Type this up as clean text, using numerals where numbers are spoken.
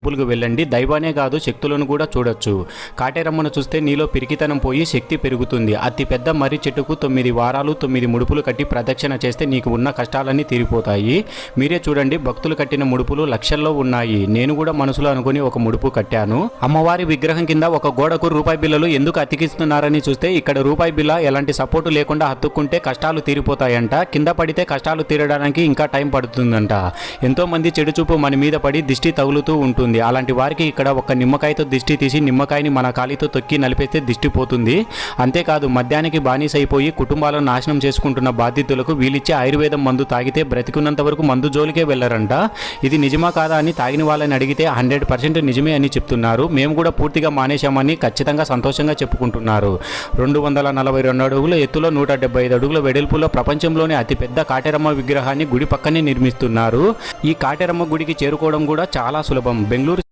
టెంపుల్కి వెళ్ళండి. దైవానే కాదు శక్తులను కూడా చూడొచ్చు. కాటేరమ్మను చూస్తే నీలో పిరికితనం పోయి శక్తి పెరుగుతుంది. అతి పెద్ద మర్రి చెట్టుకు 9 వారాలు 9 ముడుపులు కట్టి ప్రదక్షిణ చేస్తే నీకు ఉన్న కష్టాలన్నీ తీరిపోతాయి. మీరే చూడండి, భక్తులు కట్టిన ముడుపులు లక్షల్లో ఉన్నాయి. నేను కూడా మనసులో అనుకుని ఒక ముడుపు కట్టాను. అమ్మవారి విగ్రహం కింద ఒక గోడకు రూపాయి బిళ్ళలు ఎందుకు అతికిస్తున్నారని చూస్తే ఇక్కడ రూపాయి బిళ్ళ ఎలాంటి సపోర్టు లేకుండా హత్తుకుంటే కష్టాలు తీరిపోతాయంట. కింద పడితే కష్టాలు తీరడానికి ఇంకా టైం పడుతుందంట. ఎంతో మంది చెడు చూపు మన మీద పడి దిష్టి తగులుతూ ఉంటుంది. అలాంటి వారికి ఇక్కడ ఒక నిమ్మకాయతో దిష్టి తీసి నిమ్మకాయని మన కాలితో తొక్కి నలిపేస్తే దిష్టి పోతుంది. అంతేకాదు, మద్యానికి బానిసైపోయి కుటుంబాలను నాశనం చేసుకుంటున్న బాధితులకు వీళ్ళిచ్చే ఆయుర్వేదం మందు తాగితే బ్రతికున్నంత వరకు మందు జోలికే వెళ్ళరంట. ఇది నిజమా కాదా అని తాగిన వాళ్ళని అడిగితే 100% నిజమే అని చెప్తున్నారు. మేము కూడా పూర్తిగా మానేశామని ఖచ్చితంగా సంతోషంగా చెప్పుకుంటున్నారు. 242 అడుగుల ఎత్తులో 175 అడుగుల వెడల్పులో ప్రపంచంలోనే అతిపెద్ద కాటేరమ్మ విగ్రహాన్ని గుడి పక్కనే నిర్మిస్తున్నారు. ఈ కాటేరమ్మ గుడికి చేరుకోవడం కూడా చాలా సులభం. బెంగళూరు